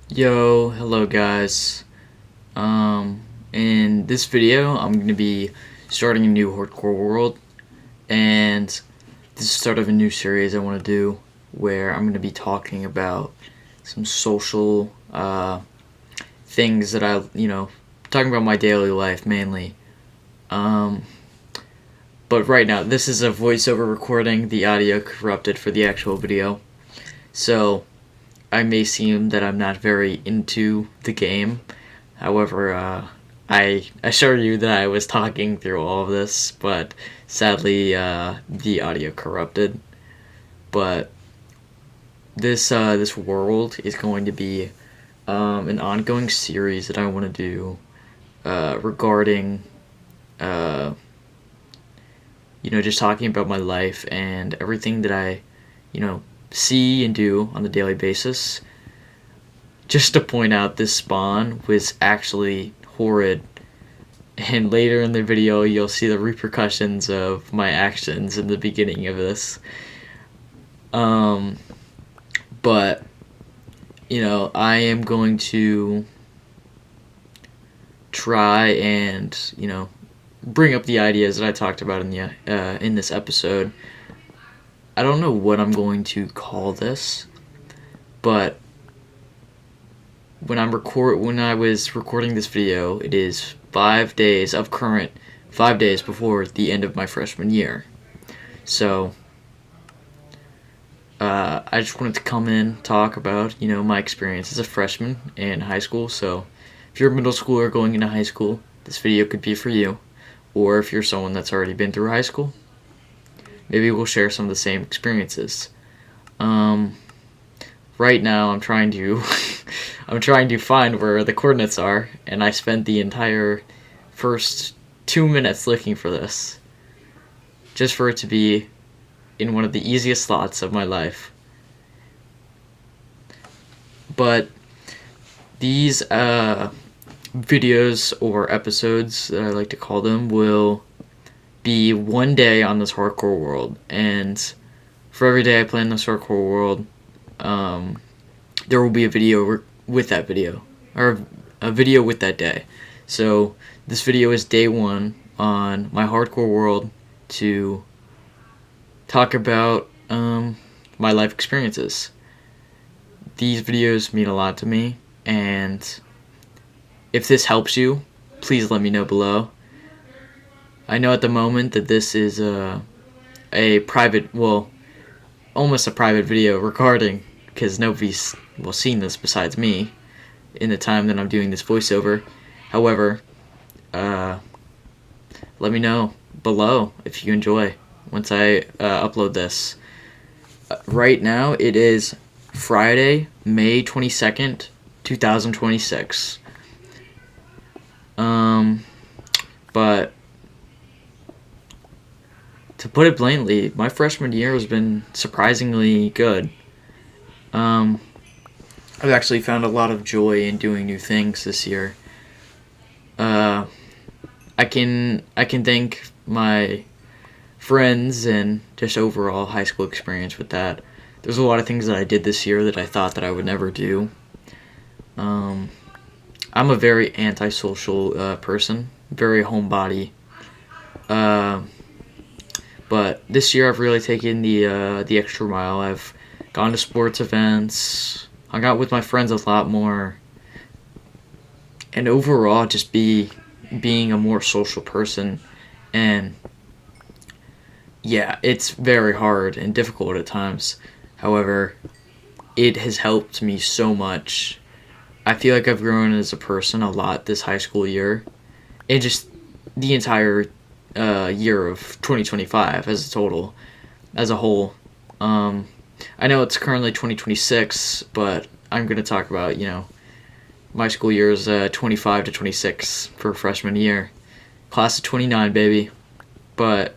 Yo, hello guys. In this video, I'm going to be starting a new hardcore world, and this is the start of a new series I want to do where I'm going to be talking about some social things that talking about my daily life mainly. Um, but right now, this is a voiceover recording, the audio corrupted for the actual video. So, I may seem that I'm not very into the game. However, I assure you that I was talking through all of this, but sadly, the audio corrupted. But this world is going to be an ongoing series that I want to do regarding, uh, just talking about my life and everything that I, see and do on the daily basis. Just to point out, this spawn was actually horrid, and later in the video you'll see the repercussions of my actions in the beginning of this. Um, but I am going to try and bring up the ideas that I talked about in this episode. I don't know what I'm going to call this, but when I was recording this video, it is 5 days before the end of my freshman year. So I just wanted to come in, talk about my experience as a freshman in high school. So if you're a middle schooler going into high school, this video could be for you. Or if you're someone that's already been through high school, maybe we'll share some of the same experiences. Right now I'm trying to I'm trying to find where the coordinates are, and I spent the entire first 2 minutes looking for this, just for it to be in one of the easiest slots of my life. But these videos or episodes, that I like to call them, will be one day on this hardcore world, and for every day I play in this hardcore world, there will be a video with that video, or a video with that day. So this video is day one on my hardcore world to talk about my life experiences. These videos mean a lot to me, and if this helps you, please let me know below. I know at the moment that this is a private, well, almost a private video recording, because nobody's seen this besides me in the time that I'm doing this voiceover. However, let me know below if you enjoy once I upload this. Right now it is Friday, May 22nd, 2026. But to put it bluntly, my freshman year has been surprisingly good. I've actually found a lot of joy in doing new things this year. I can thank my friends and just overall high school experience with that. There's a lot of things that I did this year that I thought that I would never do. I'm a very antisocial person, very homebody. But this year I've really taken the extra mile. I've gone to sports events, hung out with my friends a lot more, and overall just being a more social person. And yeah, it's very hard and difficult at times. However, it has helped me so much. I feel like I've grown as a person a lot this high school year, and just the entire year of 2025 as a total, as a whole. I know it's currently 2026, but I'm going to talk about, my school year is 25 to 26 for freshman year. Class of 29, baby. But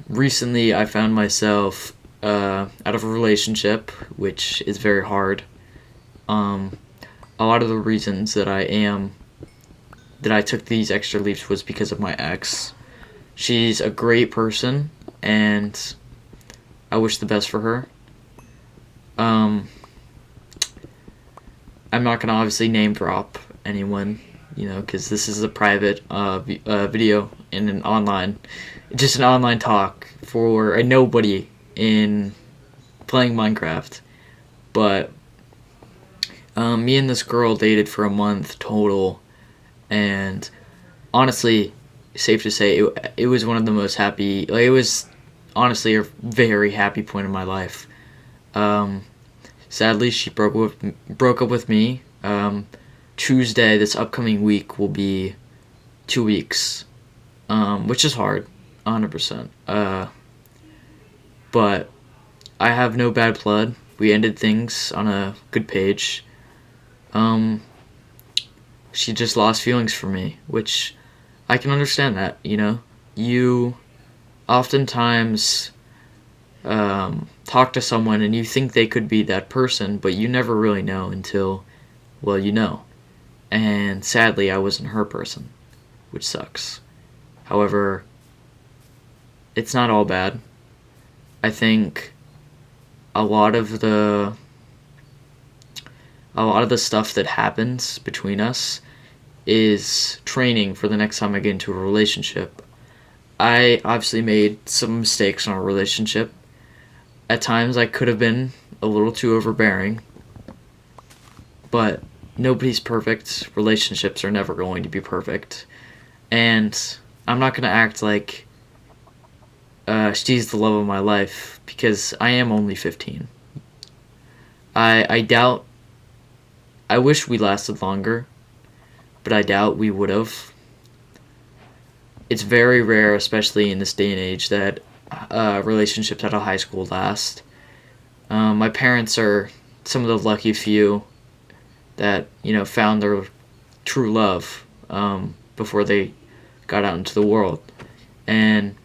recently I found myself out of a relationship, which is very hard. A lot of the reasons that I took these extra leaps was because of my ex. She's a great person, and I wish the best for her. I'm not gonna obviously name drop anyone, because this is a private video in just an online talk for a nobody in playing Minecraft. But me and this girl dated for a month total, and honestly, safe to say, it was one of the most happy. Like, it was honestly a very happy point in my life. Um, Sadly, she broke up with me. Tuesday, this upcoming week, will be 2 weeks, which is hard, 100%. But I have no bad blood. We ended things on a good page. Um, she just lost feelings for me, which I can understand that. You oftentimes talk to someone and you think they could be that person, but you never really know until, well, you know. And sadly, I wasn't her person, which sucks. However, it's not all bad. I think a lot of the stuff that happens between us is training for the next time I get into a relationship. I obviously made some mistakes in our relationship. At times I could have been a little too overbearing, but nobody's perfect. Relationships are never going to be perfect. And I'm not going to act like she's the love of my life, because I am only 15. I doubt, I wish we lasted longer, but I doubt we would have. It's very rare, especially in this day and age, that relationships out of high school last. My parents are some of the lucky few that found their true love before they got out into the world. And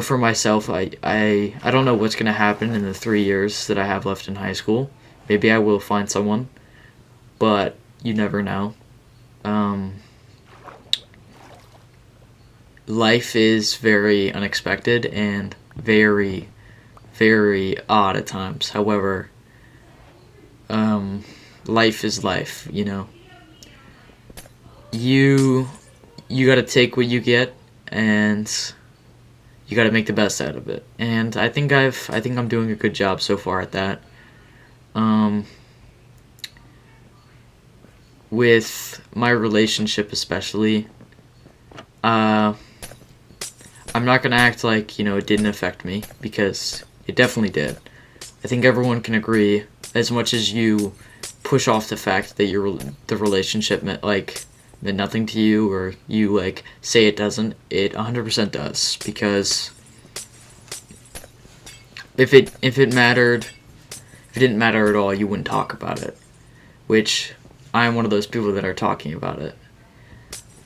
for myself, I don't know what's gonna happen in the 3 years that I have left in high school. Maybe I will find someone, but you never know. Life is very unexpected and very, very odd at times. However, life is life. You got to take what you get, and you got to make the best out of it. And I think I'm doing a good job so far at that. With my relationship especially, I'm not gonna act like it didn't affect me, because it definitely did. I think everyone can agree. As much as you push off the fact that the relationship meant nothing to you, or you say it doesn't, it 100% does. Because if it mattered, if it didn't matter at all, you wouldn't talk about it. Which I'm one of those people that are talking about it.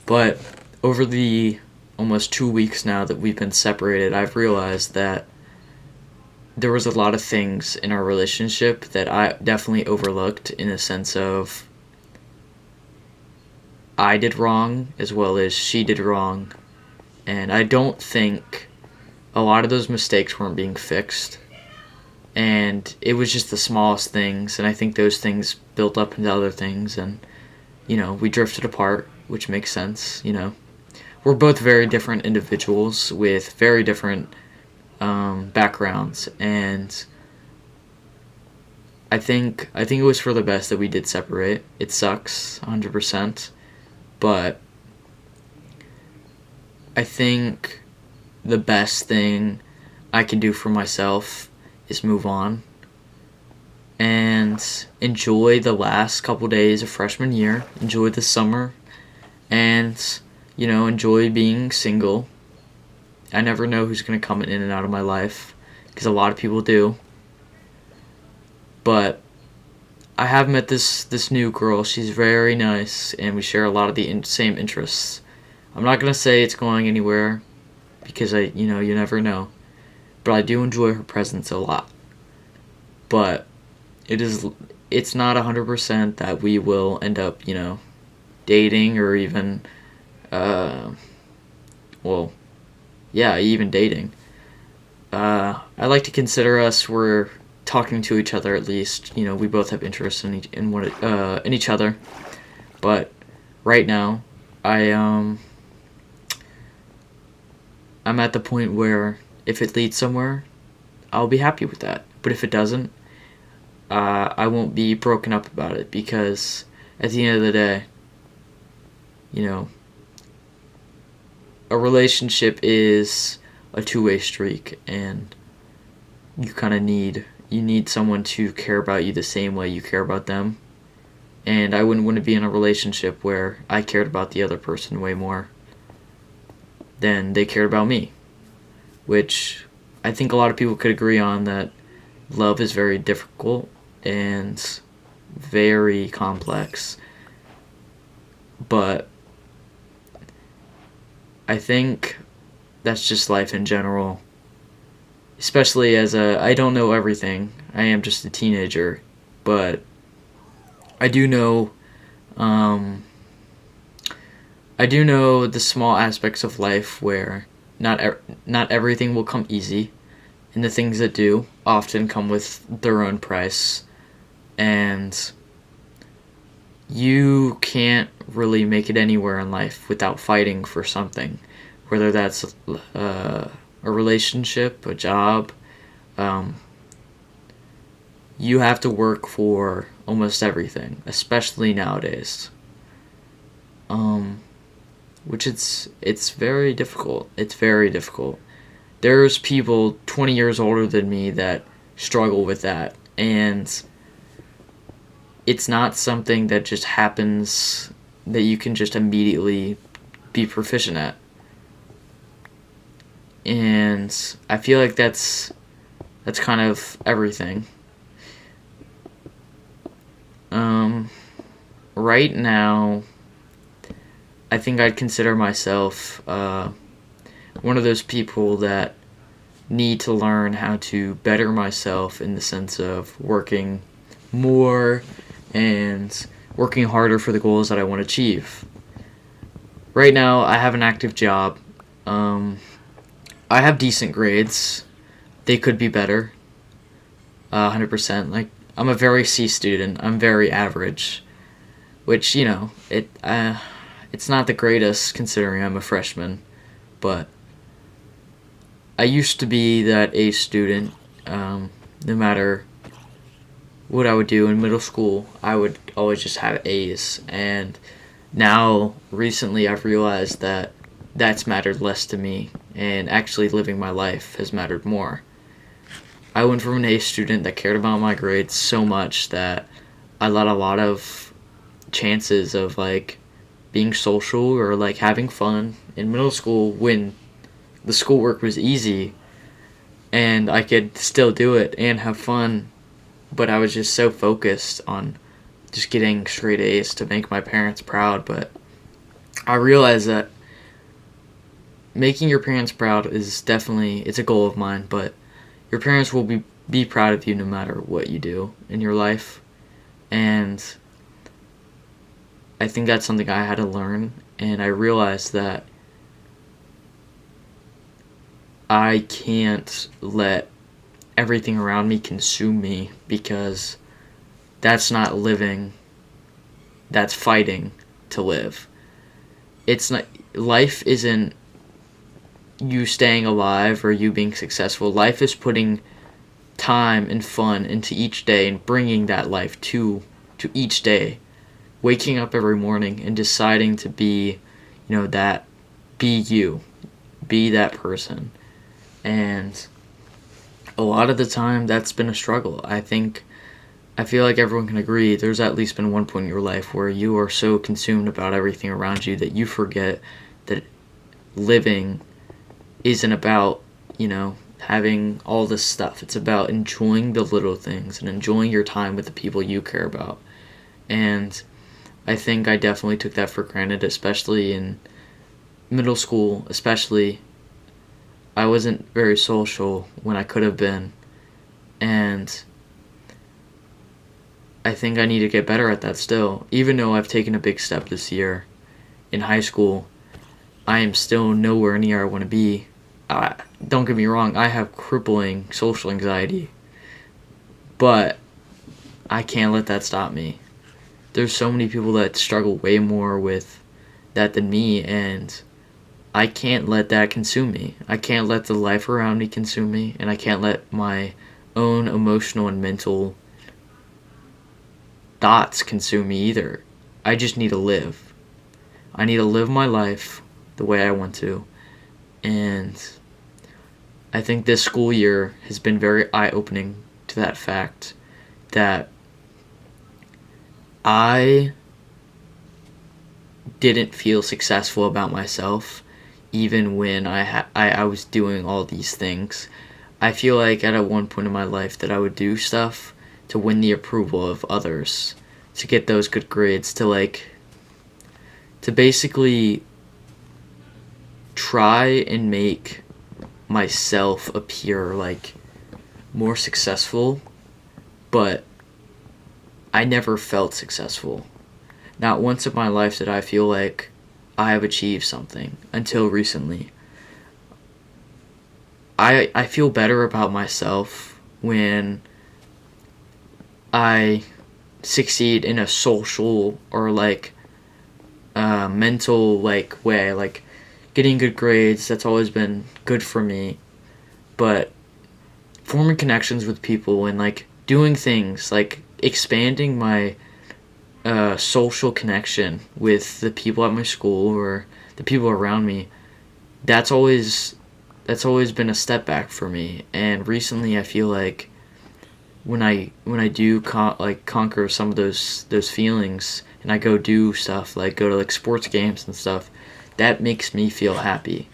But over the almost 2 weeks now that we've been separated, I've realized that there was a lot of things in our relationship that I definitely overlooked, in the sense of I did wrong as well as she did wrong. And I don't think a lot of those mistakes weren't being fixed. And it was just the smallest things, and I think those things built up into other things, and we drifted apart, which makes sense. We're both very different individuals with very different backgrounds, and I think it was for the best that we did separate. It sucks 100%, but I think the best thing I can do for myself is move on and enjoy the last couple days of freshman year, enjoy the summer, and enjoy being single. I never know who's going to come in and out of my life, because a lot of people do. But I have met this new girl. She's very nice, and we share a lot of the same interests. I'm not going to say it's going anywhere, because you never know. But I do enjoy her presence a lot. But it's not 100% that we will end up, dating, or even even dating. I like to consider us we're talking to each other at least. We both have interest in each other. But right now, I'm at the point where if it leads somewhere, I'll be happy with that. But if it doesn't, I won't be broken up about it, because at the end of the day, you know, a relationship is a two-way streak, and you need someone to care about you the same way you care about them. And I wouldn't want to be in a relationship where I cared about the other person way more than they cared about me, which I think a lot of people could agree on, that love is very difficult and very complex. But I think that's just life in general. Especially I don't know everything. I am just a teenager, but I do know, the small aspects of life where not everything will come easy, and the things that do often come with their own price, and you can't really make it anywhere in life without fighting for something, whether that's a relationship, a job. You have to work for almost everything, especially nowadays. Which it's very difficult. It's very difficult. There's people 20 years older than me that struggle with that, and it's not something that just happens, that you can just immediately be proficient at. And I feel like that's kind of everything. Right now, I think I'd consider myself one of those people that need to learn how to better myself, in the sense of working more and working harder for the goals that I want to achieve. Right now, I have an active job. I have decent grades. They could be better. 100%. Like, I'm a very C student. I'm very average, which, it's not the greatest considering I'm a freshman, but I used to be that A student. No matter what I would do in middle school, I would always just have A's, and now, recently, I've realized that that's mattered less to me, and actually living my life has mattered more. I went from an A student that cared about my grades so much that I let a lot of chances of, being social or, having fun in middle school, when the schoolwork was easy and I could still do it and have fun, but I was just so focused on just getting straight A's to make my parents proud. But I realized that making your parents proud is definitely, it's a goal of mine, but your parents will be proud of you no matter what you do in your life. And I think that's something I had to learn, and I realized that I can't let everything around me consume me, because that's not living, that's fighting to live. It's not, life isn't you staying alive or you being successful. Life is putting time and fun into each day and bringing that life to each day. Waking up every morning and deciding to be, be you, be that person. And a lot of the time, that's been a struggle. I feel like everyone can agree, there's at least been one point in your life where you are so consumed about everything around you that you forget that living isn't about, having all this stuff. It's about enjoying the little things and enjoying your time with the people you care about. And I think I definitely took that for granted, especially in middle school. Especially, I wasn't very social when I could have been, and I think I need to get better at that still. Even though I've taken a big step this year in high school, I am still nowhere near I want to be. Don't get me wrong, I have crippling social anxiety, But I can't let that stop me. There's so many people that struggle way more with that than me, and I can't let that consume me. I can't let the life around me consume me, and I can't let my own emotional and mental thoughts consume me either. I just need to live. I need to live my life the way I want to. And I think this school year has been very eye-opening to that fact that I didn't feel successful about myself even when I was doing all these things. I feel like at one point in my life that I would do stuff to win the approval of others, to get those good grades, to basically try and make myself appear like more successful, but I never felt successful. Not once in my life did I feel like I have achieved something until recently. I feel better about myself when I succeed in a social or mental way, like getting good grades. That's always been good for me. But forming connections with people and doing things like expanding my social connection with the people at my school or the people around me, that's always been a step back for me. And recently I feel like when I do conquer some of those feelings and I go do stuff like go to sports games and stuff, that makes me feel happy.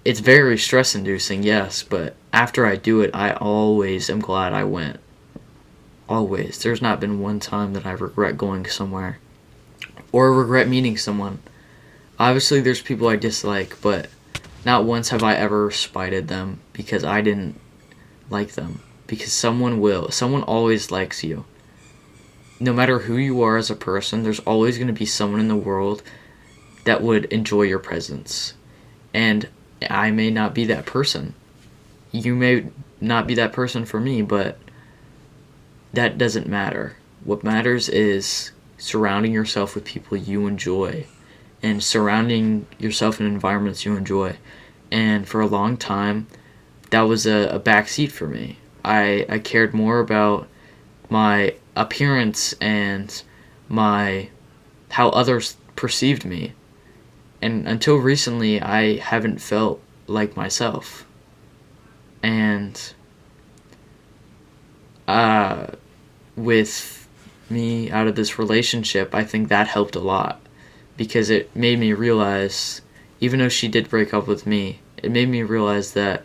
It's very stress inducing, yes, but after I do it, I always am glad I went. Always. There's not been one time that I regret going somewhere or regret meeting someone. Obviously, there's people I dislike, but not once have I ever spited them because I didn't like them. Because someone will. Someone always likes you. No matter who you are as a person, there's always going to be someone in the world that would enjoy your presence. And I may not be that person. You may not be that person for me, but that doesn't matter. What matters is surrounding yourself with people you enjoy and surrounding yourself in environments you enjoy. And for a long time, that was a backseat for me. I cared more about my appearance and how others perceived me. And until recently, I haven't felt like myself. And with me out of this relationship, I think that helped a lot because it made me realize, even though she did break up with me, it made me realize that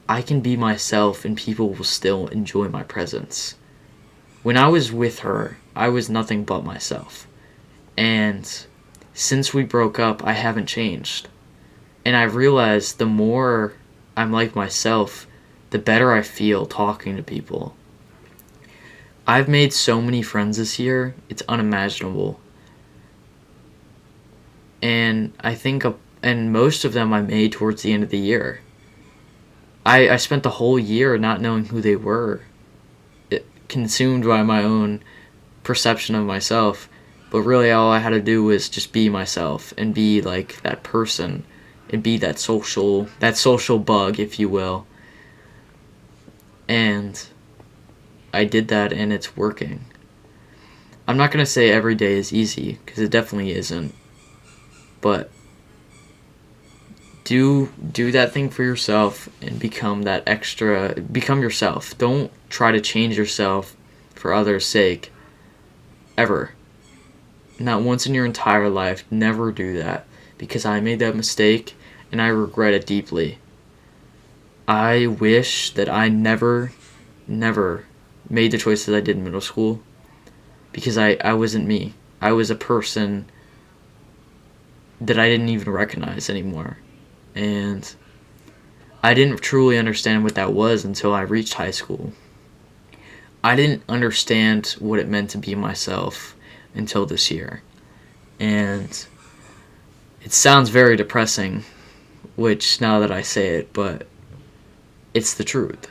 I can be myself and people will still enjoy my presence. When I was with her, I was nothing but myself. And since we broke up, I haven't changed. And I realized the more I'm like myself, the better I feel talking to people. I've made so many friends this year, it's unimaginable. And I think, and most of them I made towards the end of the year. I spent the whole year not knowing who they were, consumed by my own perception of myself. But really all I had to do was just be myself and be like that person and be that social bug, if you will. And I did that and it's working. I'm not going to say every day is easy because it definitely isn't. But do that thing for yourself and become yourself. Don't try to change yourself for others' sake. Ever. Not once in your entire life. Never do that. Because I made that mistake and I regret it deeply. I wish that I never made the choices I did in middle school. Because I wasn't me. I was a person that I didn't even recognize anymore. And I didn't truly understand what that was until I reached high school. I didn't understand what it meant to be myself until this year. And it sounds very depressing, which now that I say it, but it's the truth.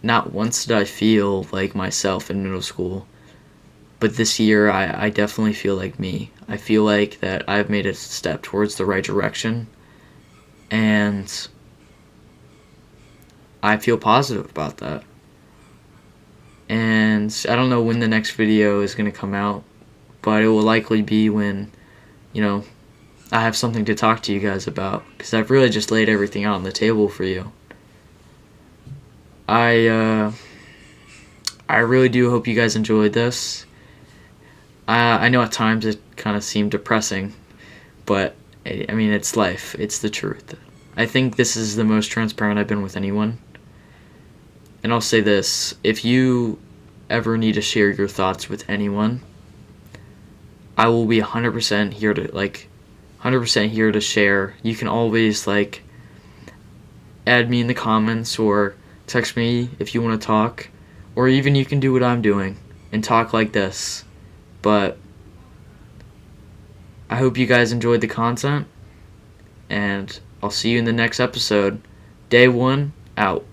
not once did I feel like myself in middle school, but this year I definitely feel like me. I feel like that I've made a step towards the right direction, and I feel positive about that. And I don't know when the next video is going to come out, but it will likely be when, you know, I have something to talk to you guys about, because I've really just laid everything out on the table for you. I really do hope you guys enjoyed this. I know at times it kind of seemed depressing, but I mean, it's life. It's the truth. I think this is the most transparent I've been with anyone. And I'll say this, if you ever need to share your thoughts with anyone, I will be 100% here to 100% here to share. You can always add me in the comments or text me if you want to talk, or even you can do what I'm doing and talk like this. But I hope you guys enjoyed the content, and I'll see you in the next episode. Day 1 out.